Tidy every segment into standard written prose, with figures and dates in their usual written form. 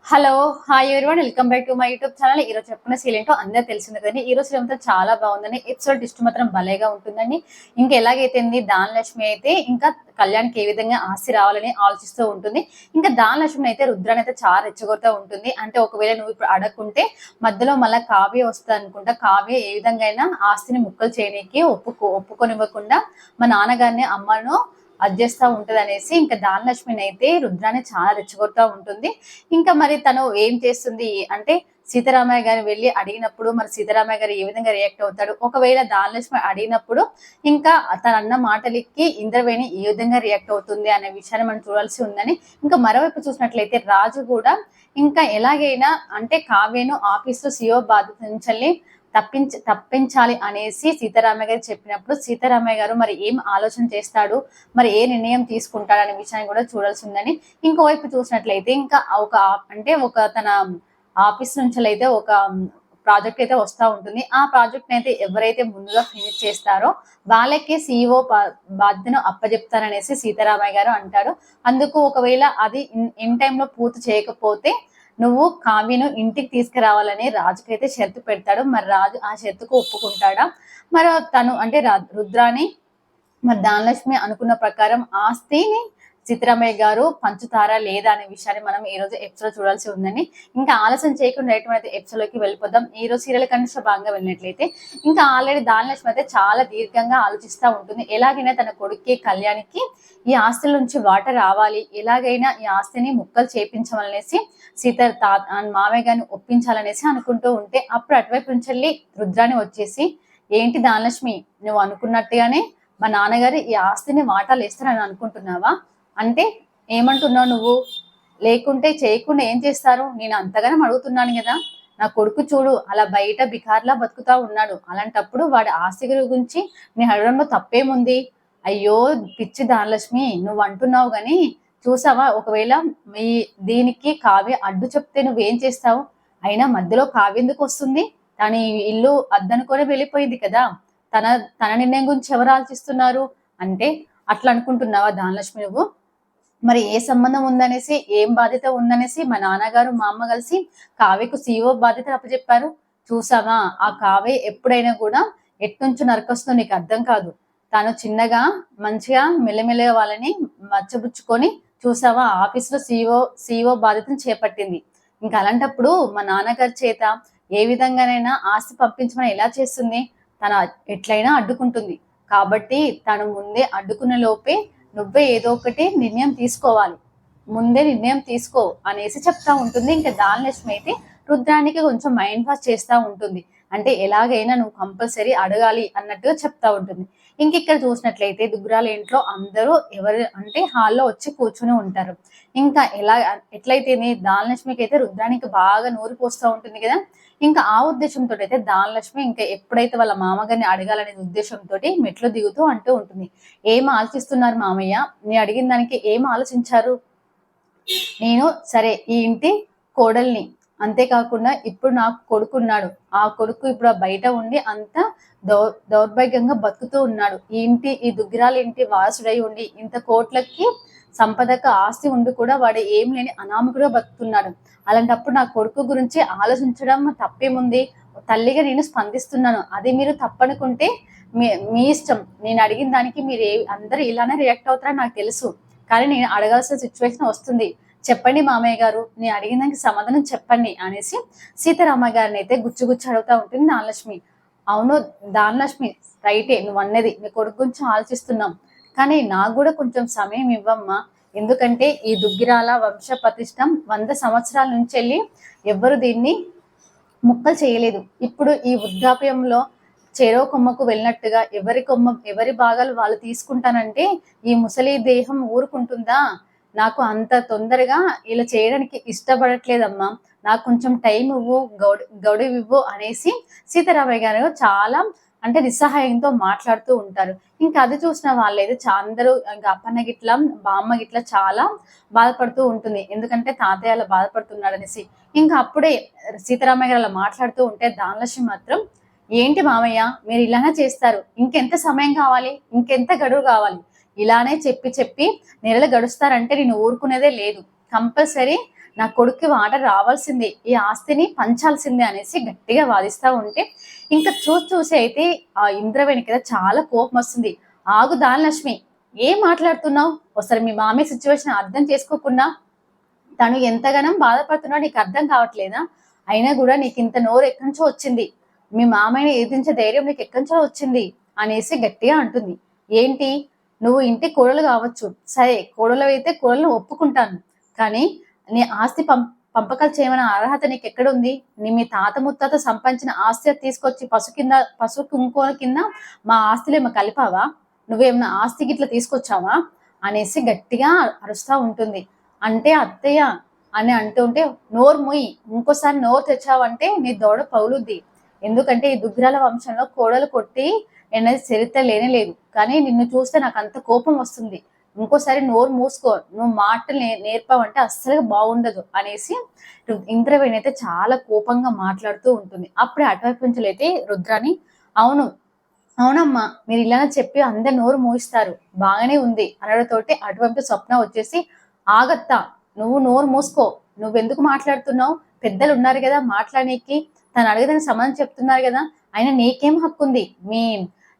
Hello! Hi everyone. Welcome back to my YouTube channel. ఈరోజు చెప్పుకున్న serial ఏంటో అందరూ తెలిసిందే కదండీ. ఈరోజు సీరియల్ మాత్రం చాలా బాగుందండి. ఎపిసోడ్ ట్విస్ట్ మాత్రం భలేగా ఉంటుందండి. ఇంకా ఎలాగైతేంది ధనలక్ష్మి అయితే ఇంకా కళ్యాణ్‌కి ఏ విధంగా ఆస్తి రావాలని ఆలోచిస్తూ ఉంటుంది. ఇంకా ధనలక్ష్మిని అయితే రుద్రాని అయితే చాలా రెచ్చగొడుతూ ఉంటుంది. అంటే ఒకవేళ నువ్వు ఇప్పుడు అడగకుంటే మధ్యలో మళ్ళా కావ్య వస్తదనుకుంటా. కావ్య ఏ విధంగా అయినా ఆస్తిని ముక్కలు చేయనీకి ఒప్పుకొనివ్వకుండా మా నాన్నగారిని, అమ్మను అడ్జేస్తా ఉంటదనేసి ఇంకా ధనలక్ష్మిని అయితే రుద్రాని చాలా రెచ్చగొడతా ఉంటుంది. ఇంకా మరి తను ఏం చేస్తుంది అంటే సీతారామయ్య గారు వెళ్ళి అడిగినప్పుడు మరి సీతారామయ్య గారు ఏ విధంగా రియాక్ట్ అవుతాడు, ఒకవేళ ధనలక్ష్మి అడిగినప్పుడు ఇంకా తన అన్న మాటలకి ఇంద్రవేణి ఏ విధంగా రియాక్ట్ అవుతుంది అనే విషయాన్ని మనం చూడాల్సి ఉందని. ఇంకా మరోవైపు చూసినట్లయితే రాజు కూడా ఇంకా ఎలాగైనా అంటే కావ్యను ఆఫీసు సిఓ బాధ్యత నుంచి తప్పించాలి అనేసి సీతారామయ్య గారు చెప్పినప్పుడు సీతారామయ్య గారు మరి ఏం ఆలోచన చేస్తాడు, మరి ఏ నిర్ణయం తీసుకుంటాడు అనే విషయాన్ని కూడా చూడాల్సి ఉందని. ఇంకోవైపు చూసినట్లయితే ఇంకా ఒక తన ఆఫీస్ నుంచి అయితే ఒక ప్రాజెక్ట్ అయితే వస్తూ ఉంటుంది. ఆ ప్రాజెక్ట్ అయితే ఎవరైతే ముందుగా ఫినిష్ చేస్తారో వాళ్ళకే సిఇఓ బాధ్యతను అప్పచెప్తారనేసి సీతారామయ్య గారు అంటారు. అందుకు ఒకవేళ అది ఇన్ టైంలో పూర్తి చేయకపోతే నువ్వు కావ్యను ఇంటికి తీసుకురావాలని రాజుకైతే షరతు పెడతాడు. మరి రాజు ఆ షరతుకు ఒప్పుకుంటాడా? మరి తను అంటే రుద్రాని మరి ధనలక్ష్మి అనుకున్న ప్రకారం ఆస్తిని సీతారామయ్య గారు పంచుతారా లేదా అనే విషయాన్ని మనం ఈ రోజు ఎపిసోడ్ చూడాల్సి ఉందని. ఇంకా ఆలస్యం చేయకుండా ఎటువంటి ఎపిసోడ్ లోకి వెళ్ళిపోదాం. ఈ రోజు సీరియల్ కంటే భాగంగా వెళ్ళినట్లయితే ఇంకా ఆల్రెడీ ధనలక్ష్మి అయితే చాలా దీర్ఘంగా ఆలోచిస్తూ ఉంటుంది. ఎలాగైనా తన కొడుక్కి కళ్యాణ్కి ఈ ఆస్తుల నుంచి వాటర్ రావాలి, ఎలాగైనా ఈ ఆస్తిని ముక్కలు చేపించమనేసి మామయ్య గారిని ఒప్పించాలనేసి అనుకుంటూ ఉంటే అప్పుడు అటువైపు నుంచి రుద్రాని వచ్చేసి, ఏంటి ధనలక్ష్మి, నువ్వు అనుకున్నట్టుగానే మా నాన్నగారు ఈ ఆస్తిని వాటాలు ఇస్తారని అనుకుంటున్నావా? అంటే ఏమంటున్నావు నువ్వు? లేకుంటే చేయకుండా ఏం చేస్తారు? నేను అంతగానే అడుగుతున్నాను కదా. నా కొడుకు చూడు అలా బయట బికార్లా బతుకుతా ఉన్నాడు. అలాంటప్పుడు వాడి ఆస్తి గురించి నేను అడగడంలో తప్పేముంది? అయ్యో పిచ్చి ధనలక్ష్మి, నువ్వు అంటున్నావు గాని చూసావా, ఒకవేళ దీనికి కావ్య అడ్డు చెప్తే నువ్వేం చేస్తావు? అయినా మధ్యలో కావ్య ఎందుకు వస్తుంది? తన ఇల్లు అద్దనుకొని వెళ్ళిపోయింది కదా. తన తన నిర్ణయం గురించి ఎవరు ఆలోచిస్తున్నారు అంటే అట్లా అనుకుంటున్నావా ధనలక్ష్మి నువ్వు? మరి ఏ సంబంధం ఉందనేసి, ఏం బాధ్యత ఉందనేసి మా నాన్నగారు మా అమ్మ కలిసి కావ్యకు సిఇఓ బాధ్యత అప్పచెప్పారు. చూసావా, ఆ కావ్య ఎప్పుడైనా కూడా ఎట్నుంచి నరకొస్తుందో నీకు అర్థం కాదు. తను చిన్నగా మంచిగా మెల్లమెల్లగా వాళ్ళని మచ్చబుచ్చుకొని చూసావా ఆఫీసులో సిఇఓ బాధ్యతను చేపట్టింది. ఇంకా అలాంటప్పుడు మా నాన్నగారి చేత ఏ విధంగానైనా ఆస్తి పంపించమని ఎలా చేస్తుంది? తన ఎట్లయినా అడ్డుకుంటుంది. కాబట్టి తను ముందే అడ్డుకున్న లోపే నువ్వే ఏదో ఒకటి నిర్ణయం తీసుకోవాలి, ముందే నిర్ణయం తీసుకో అనేసి చెప్తా ఉంటుంది. ఇంకా ధనలక్ష్మి అయితే రుద్రానికి కొంచెం మైండ్ వాష్ చేస్తూ ఉంటుంది. అంటే ఎలాగైనా నువ్వు కంపల్సరీ అడగాలి అన్నట్టుగా చెప్తా ఉంటుంది. ఇంక ఇక్కడ చూసినట్లయితే దుగ్గురాల ఇంట్లో అందరూ ఎవరు అంటే హాల్లో వచ్చి కూర్చుని ఉంటారు. ఇంకా ఎట్లయితే ధనలక్ష్మికి అయితే రుద్రానికి బాగా నూరు పోస్తూ ఉంటుంది కదా. ఇంకా ఆ ఉద్దేశంతో అయితే ధనలక్ష్మి ఇంకా ఎప్పుడైతే వాళ్ళ మామగారిని అడగాలనే ఉద్దేశంతో మెట్లు దిగుతూ అంటూ ఉంటుంది, ఏం ఆలోచిస్తున్నారు మామయ్య? నేను అడిగిన దానికి ఏం ఆలోచించారు? నేను సరే ఈ ఇంటి కోడల్ని, అంతేకాకుండా ఇప్పుడు నాకు కొడుకున్నాడు. ఆ కొడుకు ఇప్పుడు బయట ఉండి అంత దౌర్భాగ్యంగా బతుకుతూ ఉన్నాడు. ఈ దుగ్గిరాల ఇంటి వారసుడై ఉండి ఇంత కోట్లకి సంపదకు ఆస్తి ఉండి కూడా వాడు ఏం లేని అనామకుడుగా బతుకుతున్నాడు. అలాంటప్పుడు నా కొడుకు గురించి ఆలోచించడం తప్పేముంది? తల్లిగా నేను స్పందిస్తున్నాను. అది మీరు తప్పనుకుంటే మీ ఇష్టం. నేను అడిగిన దానికి మీరు అందరూ ఇలానే రియాక్ట్ అవుతారని నాకు తెలుసు, కానీ నేను అడగాల్సిన సిచ్యువేషన్ వస్తుంది. చెప్పండి మామయ్య గారు, నేను అడిగిన దానికి సమాధానం చెప్పండి అనేసి సీతారామయ్య గారిని అయితే గుచ్చి అడుగుతా ఉంటుంది ధనలక్ష్మి. అవును ధనలక్ష్మి, రైటే నువ్వు అన్నది, నీ కొడుకు గురించి ఆలోచిస్తున్నాం, కానీ నాకు కూడా కొంచెం సమయం ఇవ్వమ్మా. ఎందుకంటే ఈ దుగ్గిరాల వంశ ప్రతిష్టం 100 సంవత్సరాల నుంచి వెళ్ళి ఎవ్వరు దీన్ని ముక్కలు చేయలేదు. ఇప్పుడు ఈ వృద్ధాప్యంలో చెరో కొమ్మకు వెళ్ళినట్టుగా ఎవరి భాగాలు వాళ్ళు తీసుకుంటానంటే ఈ ముసలి దేహం ఊరుకుంటుందా? నాకు అంత తొందరగా ఇలా చేయడానికి ఇష్టపడట్లేదమ్మా, నాకు కొంచెం టైం ఇవ్వు, గడువు ఇవ్వు అనేసి సీతారామయ్య గారు చాలా అంటే నిస్సహాయంతో మాట్లాడుతూ ఉంటారు. ఇంకా అది చూసిన వాళ్ళైతే అందరూ ఇంకా అప్పన్న గిట్ల బామ్మ గిట్ల చాలా బాధపడుతూ ఉంటుంది. ఎందుకంటే తాతయ్య అలా బాధపడుతున్నాడు అనేసి. ఇంకా అప్పుడే సీతారామయ్య గారు అలా మాట్లాడుతూ ఉంటే ధనలక్ష్మి మాత్రం, ఏంటి మామయ్య మీరు ఇలానే చేస్తారు? ఇంకెంత సమయం కావాలి? ఇంకెంత గడువు కావాలి? ఇలానే చెప్పి నెలలు గడుస్తారంటే నేను ఊరుకునేదే లేదు. కంపల్సరీ నా కొడుక్కి వాట రావాల్సిందే, ఈ ఆస్తిని పంచాల్సిందే అనేసి గట్టిగా వాదిస్తా ఉంటే ఇంకా చూసి అయితే ఆ ఇంద్రవేణి కదా చాలా కోపం వస్తుంది. ఆగు ధనలక్ష్మి, ఏం మాట్లాడుతున్నావు? ఒకసారి మీ మామయ్య సిచ్యువేషన్ అర్థం చేసుకోకుండా తను ఎంతగానో బాధపడుతున్నాడో నీకు అర్థం కావట్లేదా? అయినా కూడా నీకు ఇంత నోరు ఎక్కడి నుంచో వచ్చింది, మీ మామయ్యని ఎదిరించే ధైర్యం నీకు ఎక్కడి నుంచో వచ్చింది అనేసి గట్టిగా అంటుంది. ఏంటి, నువ్వు ఇంటి కోడలు కావచ్చు, సరే కోడలు అయితే కోడలను ఒప్పుకుంటాను, కానీ నీ ఆస్తి పంపకాలు చేయమనే అర్హత నీకు ఎక్కడుంది? మీ తాత ముత్తాత సంపాదించిన ఆస్తి తీసుకొచ్చి పశు కుంకుమ కింద మా ఆస్తిలో ఏమో కలిపావా? నువ్వేమన్నా ఆస్తి గిట్లా తీసుకొచ్చావా అనేసి గట్టిగా అరుస్తా ఉంటుంది. అంటే అత్తయ్య అని అంటుంటే నోరు ముయ్యి, ఇంకోసారి నోరు తెచ్చావంటే నీ దోడ పౌలుద్ది. ఎందుకంటే ఈ దుగ్గిరాల వంశంలో కోడలు కొట్టి అనేది చరిత్ర లేనే లేదు, కానీ నిన్ను చూస్తే నాకు అంత కోపం వస్తుంది. ఇంకోసారి నోరు మూసుకో, నువ్వు మాటలు నేర్పావంటే అస్సలు బాగుండదు అనేసి ఇంద్రవేణి అయితే చాలా కోపంగా మాట్లాడుతూ ఉంటుంది. అప్పుడే అటువైపు నుంచి అయితే రుద్రాని, అవును అవునమ్మా, మీరు ఇలానే చెప్పి అందరు నోరు మూయిస్తారు, బాగానే ఉంది అనడంతోటి అటువైపు స్వప్న వచ్చేసి, ఆగత్తా, నువ్వు నోరు మూసుకో, నువ్వెందుకు మాట్లాడుతున్నావు? పెద్దలు ఉన్నారు కదా మాట్లాడనీకి, తను అడిగేదానికి సమాధానం చెప్తున్నారు కదా, అయినా నీకేం హక్కు ఉంది?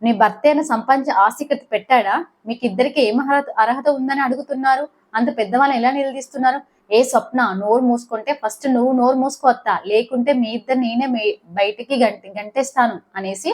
నీ భర్త అయినా సంపాదించి ఆస్తి పెట్టాడా? మీకు ఇద్దరికి ఏం అర్హత ఉందని అడుగుతున్నారు? అంత పెద్దవాళ్ళని ఎలా నిలదీస్తున్నారు? ఏ స్వప్న, నోరు మూసుకుంటే ఫస్ట్ నువ్వు నోరు మూసుకోవద్దా, లేకుంటే మీ ఇద్దరు నేనే బయటికి గంటేస్తాను అనేసి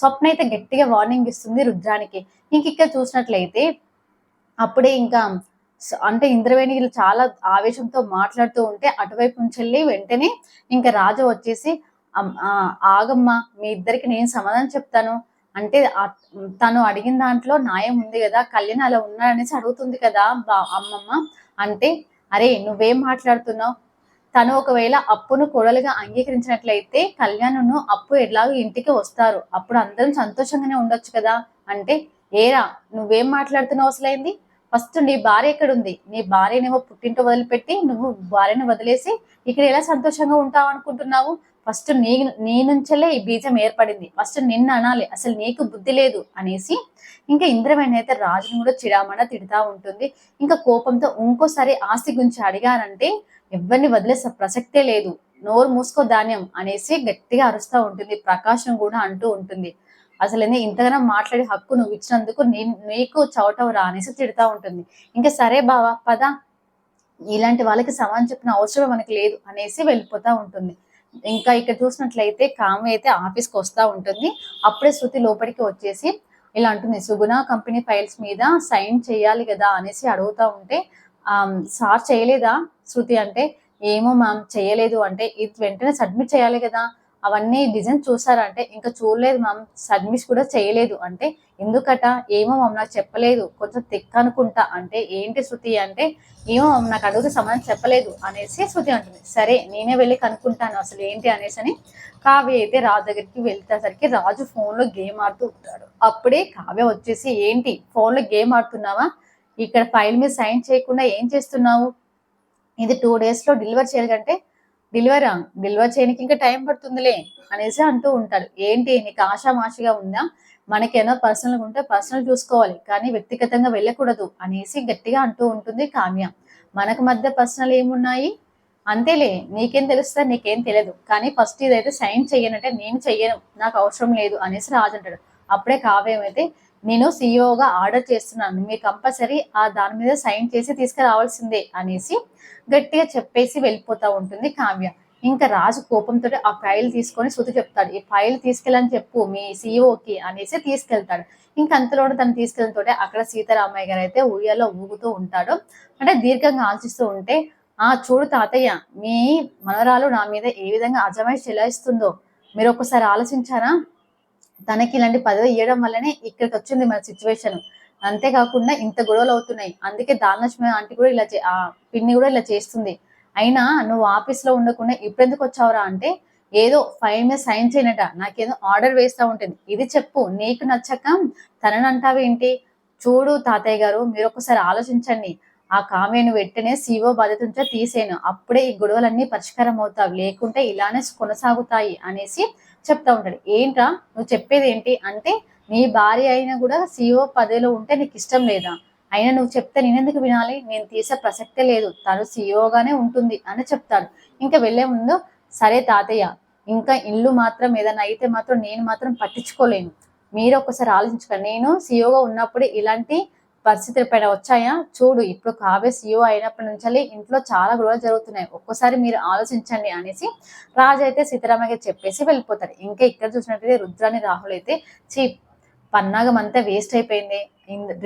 స్వప్న అయితే గట్టిగా వార్నింగ్ ఇస్తుంది రుద్రానికి. ఇంక ఇక్కడ చూసినట్లయితే అప్పుడే ఇంకా అంటే ఇంద్రవేణి చాలా ఆవేశంతో మాట్లాడుతూ ఉంటే అటువైపు నుంచి వెళ్ళి వెంటనే ఇంకా రాజు వచ్చేసి, ఆగమ్మా, మీ ఇద్దరికి నేను సమాధానం చెప్తాను అంటే తను అడిగిన దాంట్లో న్యాయం ఉంది కదా, కళ్యాణ్ అలా ఉన్నాడనేసి అడుగుతుంది కదా అమ్మమ్మ. అంటే అరే నువ్వేం మాట్లాడుతున్నావు? తను ఒకవేళ అప్పును కోడలుగా అంగీకరించినట్లయితే కళ్యాణ్ను అప్పు ఎలాగో ఇంటికి వస్తారు, అప్పుడు అందరం సంతోషంగానే ఉండొచ్చు కదా. అంటే ఏరా నువ్వేం మాట్లాడుతున్నావు అసలైంది? ఫస్ట్ నీ భార్య ఎక్కడుంది? నీ భార్యనేమో పుట్టింటో వదిలిపెట్టి నువ్వు భార్యను వదిలేసి ఇక్కడ ఎలా సంతోషంగా ఉంటావు అనుకుంటున్నావు? ఫస్ట్ నీ నుంచెల్లే ఈ బీజం ఏర్పడింది, ఫస్ట్ నిన్ను అనాలి, అసలు నీకు బుద్ధి లేదు అనేసి ఇంకా ఇంద్రవేణి అయితే రాజును కూడా చిడామడా తిడతా ఉంటుంది. ఇంకా కోపంతో ఇంకోసారి ఆస్తి గురించి అడిగారంటే ఎవరిని వదిలేసే ప్రసక్తే లేదు, నోరు మూసుకో ధాన్యం అనేసి గట్టిగా అరుస్తూ ఉంటుంది. ప్రకాశం కూడా అంటూ ఉంటుంది, అసలు ఇంతగానో మాట్లాడే హక్కు నువ్వు ఇచ్చినందుకు నీకు చవటవరా అనేసి తిడతా ఉంటుంది. ఇంకా సరే బావా పద, ఇలాంటి వాళ్ళకి సమానం చెప్పిన అవసరం మనకి లేదు అనేసి వెళ్ళిపోతా ఉంటుంది. ఇంకా ఇక్కడ చూసినట్లయితే కావ్య అయితే ఆఫీస్కి వస్తూ ఉంటుంది. అప్పుడే శృతి లోపలికి వచ్చేసి ఇలా అంటుంది, సుగుణ కంపెనీ ఫైల్స్ మీద సైన్ చేయాలి కదా అనేసి అడుగుతా ఉంటే, సార్ చేయలేదా శృతి అంటే, ఏమో మ్యామ్ చేయలేదు అంటే, ఇది వెంటనే సబ్మిట్ చేయాలి కదా, అవన్నీ డిజైన్ చూసారా అంటే, ఇంకా చూడలేదు మ్యామ్, సబ్మిట్ కూడా చేయలేదు అంటే, ఎందుకట? ఏమో మ్యామ్ నాకు చెప్పలేదు, కొంచెం తిక్క అనుకుంటా అంటే, ఏంటి శృతి అంటే, ఏమో మ్యామ్ నాకు అడుగుతే సమాధానం చెప్పలేదు అనేసి శృతి అంటుంది. సరే నేనే వెళ్ళి కనుక్కుంటాను అసలు ఏంటి అనేసి అని కావ్య అయితే రాజు దగ్గరికి వెళ్తేసరికి రాజు ఫోన్లో గేమ్ ఆడుతూ ఉంటాడు. అప్పుడే కావ్య వచ్చేసి, ఏంటి ఫోన్లో గేమ్ ఆడుతున్నావా? ఇక్కడ ఫైల్ మీద సైన్ చేయకుండా ఏం చేస్తున్నావు? ఇది 2 daysలో డెలివర్ చేయాలంటే, డెలివర్ చేయడానికి ఇంకా టైం పడుతుందిలే అనేసి అంటూ ఉంటాడు. ఏంటి నీకు ఆషామాషిగా ఉందా? మనకేమో పర్సనల్గా ఉంటే పర్సనల్ చూసుకోవాలి, కానీ వ్యక్తిగతంగా వెళ్ళకూడదు అనేసి గట్టిగా అంటూ ఉంటుంది కావ్య. మనకు మధ్య పర్సనల్ ఏమున్నాయి? అంతేలే, నీకేం తెలుస్తా, నీకేం తెలియదు, కానీ ఫస్ట్ ఇదైతే సైన్ చెయ్యనంటే నేను చెయ్యను, నాకు అవసరం లేదు అనేసి రాజు అంటాడు. అప్పుడే కావ్యం అయితే, నేను సీఈఓగా ఆర్డర్ చేస్తున్నాను, మీరు కంపల్సరీ దాని మీద సైన్ చేసి తీసుకురావాల్సిందే అనేసి గట్టిగా చెప్పేసి వెళ్ళిపోతా ఉంటుంది కావ్య. ఇంకా రాజు కోపంతో ఆ ఫైల్ తీసుకొని శృతి చెప్తాడు, ఈ ఫైల్ తీసుకెళ్ళని చెప్పు మీ సీఈఓకి అనేసి తీసుకెళ్తాడు. ఇంకా అంతలోనే తను తీసుకెళ్ళతో అక్కడ సీతారామయ్య గారు అయితే ఉయ్యాలో ఊగుతూ ఉంటాడు. అంటే దీర్ఘంగా ఆలోచిస్తూ ఉంటే, చూడు తాతయ్య, మీ మనవరాలు నా మీద ఏ విధంగా అజమాయిషి చెలాయిస్తుందో మీరు ఒక్కసారి ఆలోచించారా? తనకి ఇలాంటి పదవి ఇవ్వడం వల్లనే ఇక్కడికి వచ్చింది మన సిచ్యువేషన్. అంతేకాకుండా ఇంత గొడవలు అవుతున్నాయి, అందుకే ధనలక్ష్మి ఆంటీ కూడా ఇలా పిన్ని కూడా ఇలా చేస్తుంది. అయినా నువ్వు ఆఫీస్లో ఉండకుండా ఇప్పుడెందుకు వచ్చావురా అంటే, ఏదో ఫైల్ మీద సైన్ చేయనట, నాకేదో ఆర్డర్ వేస్తూ ఉంటుంది, ఇది చెప్పు, నీకు నచ్చక తనని అంటావేంటి? చూడు తాతయ్య గారు, మీరు ఒకసారి ఆలోచించండి, ఆ కావ్యను వెంటనే సీఓ బాధ్యత నుంచే తీసేను, అప్పుడే ఈ గొడవలన్నీ పరిష్కారం అవుతావు, లేకుంటే ఇలానే కొనసాగుతాయి అనేసి చెప్తా ఉంటాడు. ఏంట్రా నువ్వు చెప్పేది ఏంటి అంటే, నీ భార్య అయినా కూడా సీఓ పదవిలో ఉంటే నీకు ఇష్టం లేదా అయినా నువ్వు చెప్తే నేనెందుకు వినాలి, నేను తీసే ప్రసక్తే లేదు, తను సీఈఓగానే ఉంటుంది అని చెప్తాడు. ఇంకా వెళ్లే ముందు సరే తాతయ్య, ఇంకా ఇల్లు మాత్రం ఏదైనా అయితే మాత్రం నేను మాత్రం పట్టించుకోలేను, మీరు ఒకసారి ఆలోచించుకోండి, నేను సీఈఓగా ఉన్నప్పుడు ఇలాంటి పరిస్థితుల పైన వచ్చాయా చూడు, ఇప్పుడు కావ్య సీఈఓ అయినప్పటి నుంచి ఇంట్లో చాలా గొడవలు జరుగుతున్నాయి, ఒక్కసారి మీరు ఆలోచించండి అనేసి రాజు అయితే సీతారామయ్య చెప్పేసి వెళ్ళిపోతాడు. ఇంకా ఇక్కడ చూసినట్టయితే రుద్రాని రాహుల్ అయితే చీ పన్నాగం అంతా వేస్ట్ అయిపోయింది,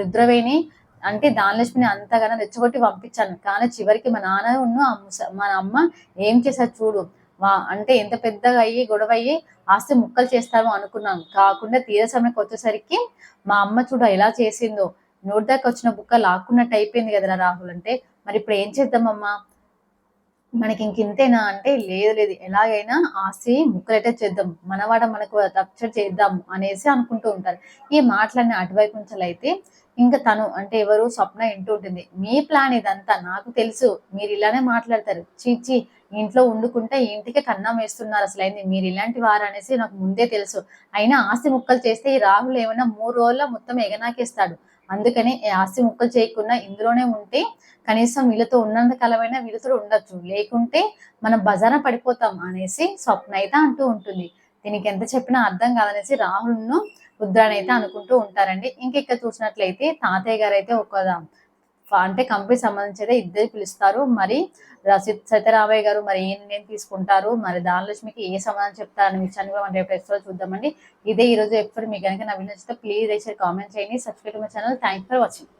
రుద్రవేణి అంటే ధనలక్ష్మిని అంతగానో రెచ్చగొట్టి పంపించాను, కానీ చివరికి మా నాన్న మన అమ్మ ఏం చేశారు చూడు, అంటే ఎంత పెద్దగా అయ్యి గొడవ అయ్యి ఆస్తి ముక్కలు చేస్తామో అనుకున్నాం, కాకుండా తీర సమయానికి వచ్చేసరికి మా అమ్మ చూడు ఎలా చేసిందో, నోటి దాకా వచ్చిన బుక్క లాక్కున్నట్టు అయిపోయింది కదరా రాహుల్ అంటే, మరి ఇప్పుడు ఏం చేద్దామమ్మా, మనకి ఇంతేనా అంటే, లేదు లేదు ఎలాగైనా ఆస్తి ముక్కలైతే చేద్దాం, మనవాడ మనకు రప్చర్ చేద్దాము అనేసి అనుకుంటూ ఉంటారు. ఈ మాటలన్నీ అటువైపు నుంచి అయితే ఇంకా తను అంటే ఎవరు స్వప్న ఇంటూ ఉంటుంది, మీ ప్లాన్ ఇదంతా నాకు తెలుసు, మీరు ఇలానే మాట్లాడతారు, చీచి ఇంట్లో వండుకుంటే ఇంటికి కన్నం వేస్తున్నారు, అసలు అయింది మీరు ఇలాంటి వారు అనేసి నాకు ముందే తెలుసు, అయినా ఆస్తి ముక్కలు చేస్తే ఈ రాహుల్ ఏమైనా 3 రోజుల్లో మొత్తం ఎగనాకేస్తాడు, అందుకని ఆస్తి ముక్కలు చేయకుండా ఇందులోనే ఉంటే కనీసం వీళ్ళతో ఉన్నంత కాలమైనా వీళ్ళతో ఉండొచ్చు, లేకుంటే మనం బజారా పడిపోతాం అనేసి స్వప్న అయితే అంటూ ఉంటుంది. దీనికి ఎంత చెప్పినా అర్థం కాదనేసి రాహుల్ను రుద్రానైతే అనుకుంటూ ఉంటారండి. ఇక్కడ చూసినట్లయితే తాతయ్య గారు అయితే అంటే కంపెనీ సంబంధించి అయితే ఇద్దరు పిలుస్తారు. మరి సత్యరామయ్య గారు మరి ఏ నిర్ణయం తీసుకుంటారు, మరి ధనలక్ష్మికి ఏ సమాధానం చెప్తారనే విషయాన్ని కూడా మనం రేపు ఎపిసోడ్ చూద్దామండి. ఇదే ఈ రోజు ఎపిసోడ్. మీకు కనుక నచ్చితే ప్లీజ్ కామెంట్ చేయండి, subscribe my channel. Thanks for watching.